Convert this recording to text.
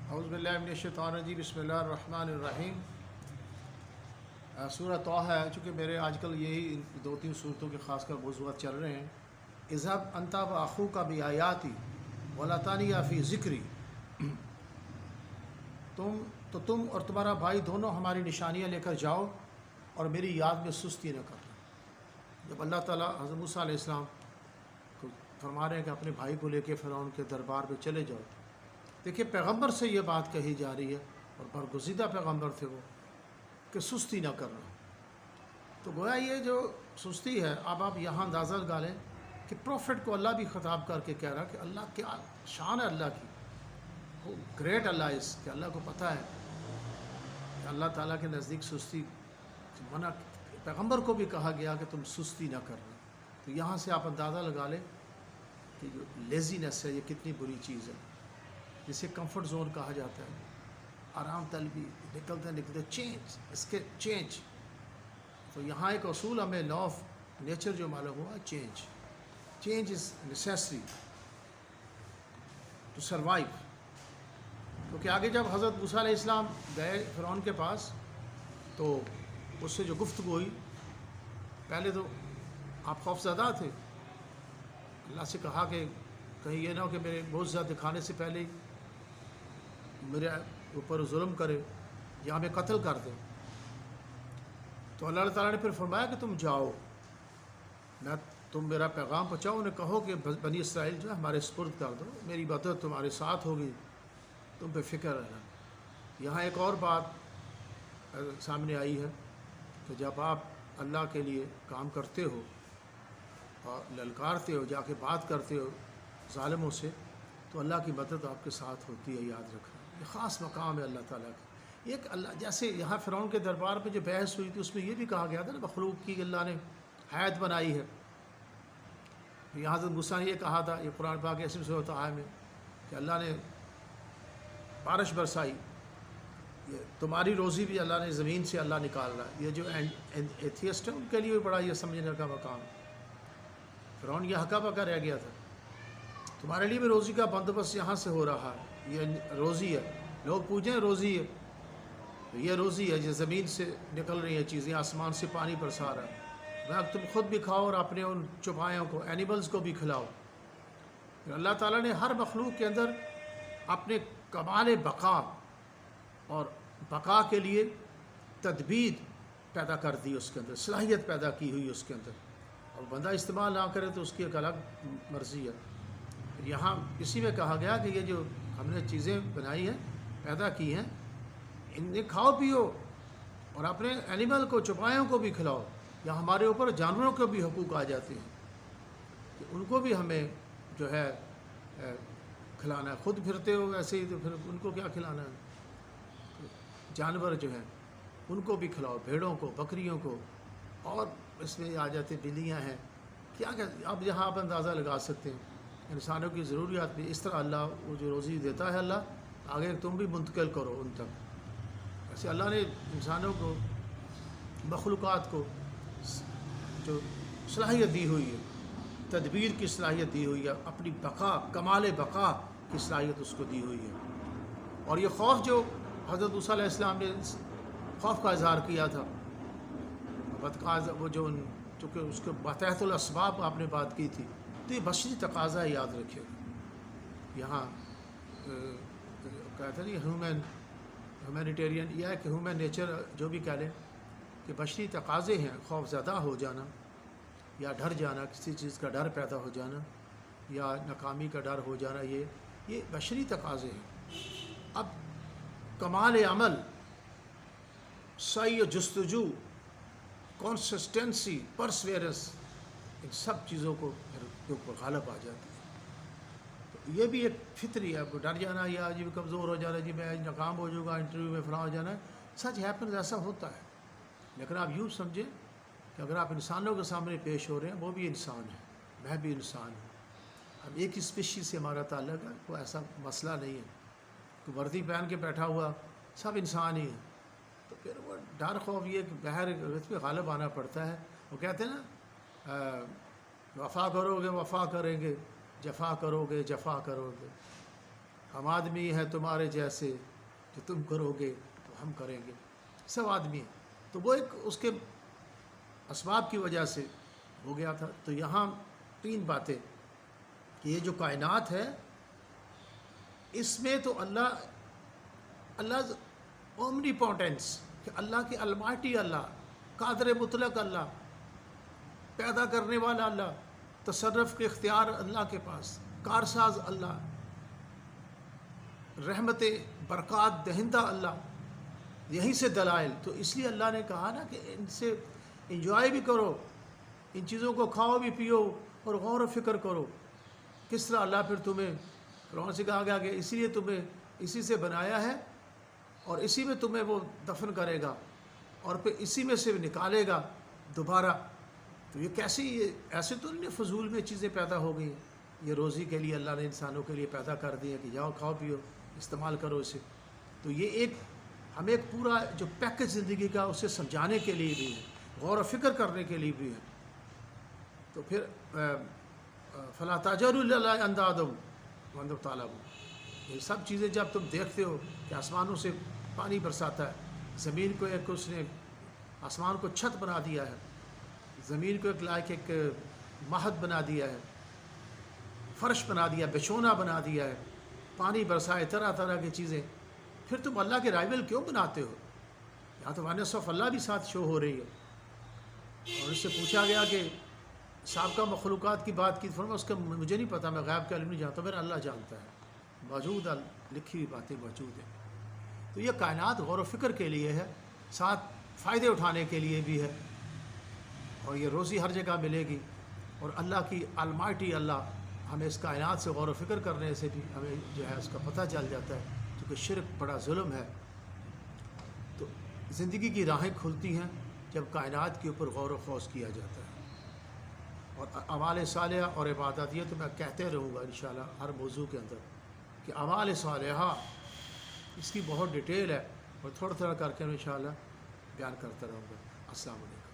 اعوذ باللہ من الشیطان الرجیم بسم اللہ الرحمن الرحیم۔ سورہ طٰہٰ ہے، چونکہ میرے آج کل یہی 2-3 صورتوں کے خاص کر موضوعات چل رہے ہیں۔ اذهب انت واخوک بآیاتی ولا تانیا فی ذکری، تم اور تمہارا بھائی دونوں ہماری نشانیاں لے کر جاؤ اور میری یاد میں سستی نہ کرنا۔ جب اللہ تعالیٰ حضرت موسیٰ علیہ السلام کو فرما رہے ہیں کہ اپنے بھائی کو لے کے فرعون کے دربار میں چلے جاؤ، دیکھیے پیغمبر سے یہ بات کہی جا رہی ہے، اور برگزیدہ پیغمبر تھے وہ، کہ سستی نہ کرنا۔ تو گویا یہ جو سستی ہے، اب آپ یہاں اندازہ لگا لیں کہ پروفٹ کو اللہ بھی خطاب کر کے کہہ رہا کہ اللہ کیا شان ہے اللہ کی، وہ گریٹ اللہ اس کہ اللہ کو پتہ ہے کہ اللہ تعالیٰ کے نزدیک سستی منع، پیغمبر کو بھی کہا گیا کہ تم سستی نہ کرنا۔ تو یہاں سے آپ اندازہ لگا لیں کہ جو لیزینس ہے یہ کتنی بری چیز ہے، جسے کمفرٹ زون کہا جاتا ہے، آرام طلبی، نکلتے چینج، اس کے چینج۔ تو یہاں ایک اصول ہمیں لا آف نیچر جو معلوم ہوا، change is necessary to survive. کیونکہ آگے جب حضرت موسیٰ علیہ السلام گئے فرعون کے پاس تو اس سے جو گفتگو ہوئی، پہلے تو آپ خوف زدہ تھے، اللہ سے کہا کہ کہیں یہ نہ ہو کہ میرے بہت زیادہ دکھانے سے پہلے ہی میرے اوپر ظلم کرے یا ہمیں قتل کر دے۔ تو اللہ تعالیٰ نے پھر فرمایا کہ تم جاؤ، تم میرا پیغام پہنچاؤ، انہیں کہو کہ بنی اسرائیل جو ہے ہمارے سپرد کر دو، میری مدد تمہارے ساتھ ہوگی، تم پہ فکر رہنا۔ یہاں ایک اور بات سامنے آئی ہے کہ جب آپ اللہ کے لیے کام کرتے ہو اور للکارتے ہو، جا کے بات کرتے ہو ظالموں سے، تو اللہ کی مدد آپ کے ساتھ ہوتی ہے، یاد رکھنا۔ یہ خاص مقام ہے اللہ تعالیٰ کا۔ ایک اللہ جیسے یہاں فرعون کے دربار پہ جو بحث ہوئی تھی، اس میں یہ بھی کہا گیا تھا نا، مخلوق کی اللہ نے حیات بنائی ہے۔ یہاں حضرت موسیٰ نے یہ کہا تھا، یہ قرآن پاک اسم سے ہوتا ہے میں، کہ اللہ نے بارش برسائی، یہ تمہاری روزی بھی اللہ نے زمین سے اللہ نکال رہا ہے۔ یہ جو ایتھیسٹ ہے ان کے لیے بھی بڑا یہ سمجھنے کا مقام ہے۔ فرعون یہ ہکا بکا رہ گیا تھا، تمہارے لیے بھی روزی کا بندوبست یہاں سے ہو رہا ہے، یہ روزی ہے۔ لوگ پوچھیں روزی ہے، یہ روزی ہے، یہ زمین سے نکل رہی ہیں چیزیں، آسمان سے پانی برسا رہا ہے، میں تم خود بھی کھاؤ اور اپنے ان چوپایوں کو، اینیملز کو بھی کھلاؤ۔ اللہ تعالیٰ نے ہر مخلوق کے اندر اپنے کمال بقا اور بقا کے لیے تدبیر پیدا کر دی، اس کے اندر صلاحیت پیدا کی ہوئی اس کے اندر، اور بندہ استعمال نہ کرے تو اس کی ایک الگ مرضی ہے۔ یہاں اسی میں کہا گیا کہ یہ جو ہم نے چیزیں بنائی ہیں، پیدا کی ہیں، انہیں کھاؤ پیو اور اپنے اینیمل کو، چوپایوں کو بھی کھلاؤ۔ یا ہمارے اوپر جانوروں کے بھی حقوق آ جاتے ہیں کہ ان کو بھی ہمیں جو ہے کھلانا ہے۔ خود پھرتے ہو ایسے ہی تو پھر ان کو کیا کھلانا ہے؟ جانور جو ہیں ان کو بھی کھلاؤ، بھیڑوں کو، بکریوں کو، اور اس میں آ جاتے بلیاں ہیں، کیا اب یہاں آپ اندازہ لگا سکتے ہیں انسانوں کی ضروریات بھی اس طرح اللہ وہ جو روزی دیتا ہے اللہ آگے تم بھی منتقل کرو ان تک۔ ایسے اللہ نے انسانوں کو، مخلوقات کو جو صلاحیت دی ہوئی ہے، تدبیر کی صلاحیت دی ہوئی ہے، اپنی بقا، کمال بقا کی صلاحیت اس کو دی ہوئی ہے۔ اور یہ خوف جو حضرت موسیٰ علیہ السلام نے خوف کا اظہار کیا تھا، وہ جو چونکہ اس کے بتحت الاسباب آپ نے بات کی تھی، تو یہ بشری تقاضا ہے، یاد رکھیے گا۔ یہاں کہتے ہیں ہیومینیٹیرین یا کہ ہیومن نیچر جو بھی کہہ لیں، کہ بشری تقاضے ہیں، خوف زدہ ہو جانا یا ڈر جانا، کسی چیز کا ڈر پیدا ہو جانا یا ناکامی کا ڈر ہو جانا، یہ بشری تقاضے ہیں۔ اب کمال عمل، سعی و جستجو، کنسسٹنسی، پرسویرنس، ان سب چیزوں کو کے اوپر غالب آ جاتی ہے۔ تو یہ بھی ایک فطری ہے، ڈر جانا یا جی کمزور ہو جانا، جی میں ناکام ہو جاؤں گا انٹرویو میں، فلاں ہو جانا ہے، سچ ہیپنز، ایسا ہوتا ہے۔ لیکن آپ یوں سمجھیں کہ اگر آپ انسانوں کے سامنے پیش ہو رہے ہیں، وہ بھی انسان ہے، میں بھی انسان ہوں، ہم ایک ہی اسپیشیز سے ہمارا تعلق ہے، کوئی ایسا مسئلہ نہیں ہے کہ وردی پہن کے بیٹھا ہوا سب انسان ہی ہیں۔ تو پھر وہ ڈر، خوف، یہ بہر اس پہ غالب آنا پڑتا ہے۔ وہ کہتے ہیں نا، وفا کرو گے وفا کریں گے، جفا کرو گے جفا کرو گے۔ ہم آدمی ہیں تمہارے جیسے، جو تم کرو گے تو ہم کریں گے، سب آدمی ہیں. تو وہ ایک اس کے اسباب کی وجہ سے ہو گیا تھا. تو یہاں 3 باتیں کہ یہ جو کائنات ہے اس میں تو اللہ اومنی پوٹینس، کہ اللہ کے المائٹی اللہ، قادر مطلق اللہ، پیدا کرنے والا اللہ، تصرف کے اختیار اللہ کے پاس، کارساز اللہ، رحمت برکات دہندہ اللہ، یہیں سے دلائل. تو اس لیے اللہ نے کہا نا کہ ان سے انجوائے بھی کرو، ان چیزوں کو کھاؤ بھی پیو اور غور و فکر کرو کس طرح اللہ پھر تمہیں، قرآن سے کہا گیا کہ اسی لیے تمہیں اسی سے بنایا ہے اور اسی میں تمہیں وہ دفن کرے گا اور پھر اسی میں سے نکالے گا دوبارہ. تو یہ کیسے، یہ ایسے تو نہیں فضول میں چیزیں پیدا ہو گئی ہیں، یہ روزی کے لیے اللہ نے انسانوں کے لیے پیدا کر دی ہے کہ جاؤ کھاؤ پیو استعمال کرو اسے. تو یہ ہمیں ایک پورا جو پیکج زندگی کا اسے سمجھانے کے لیے بھی ہے، غور و فکر کرنے کے لیے بھی ہے. تو پھر فلا تجعلوا للہ اندادا وانتم تعلمون، یہ سب چیزیں جب تم دیکھتے ہو کہ آسمانوں سے پانی برساتا ہے، زمین کو ایک اس نے آسمان کو چھت بنا دیا ہے، زمین کو ایک مہد بنا دیا ہے، فرش بنا دیا، بچھونا بنا دیا ہے، پانی برسائے، طرح طرح کی چیزیں، پھر تم اللہ کے رائول کیوں بناتے ہو؟ یہاں تو ونس آف اللہ بھی ساتھ شو ہو رہی ہے. اور اس سے پوچھا گیا کہ سابقہ مخلوقات کی بات کی، فرمایا اس کا مجھے نہیں پتہ، میں غیب کا علم نہیں جانتا، میرا اللہ جانتا ہے، موجود لکھی ہوئی باتیں موجود ہیں. تو یہ کائنات غور و فکر کے لیے ہے، ساتھ فائدے اٹھانے کے لیے بھی ہے، اور یہ روزی ہر جگہ ملے گی. اور اللہ کی المائٹی اللہ، ہمیں اس کائنات سے غور و فکر کرنے سے بھی ہمیں جو ہے اس کا پتہ چل جاتا ہے، کیونکہ شرک بڑا ظلم ہے. تو زندگی کی راہیں کھلتی ہیں جب کائنات کے اوپر غور و خوض کیا جاتا ہے. اور اعمال صالحہ اور عبادات، یہ تو میں کہتے رہوں گا انشاءاللہ ہر موضوع کے اندر کہ اعمال صالحہ اس کی بہت ڈیٹیل ہے، اور تھوڑا تھوڑا کر کے انشاءاللہ بیان کرتا رہوں گا. السلام علیکم.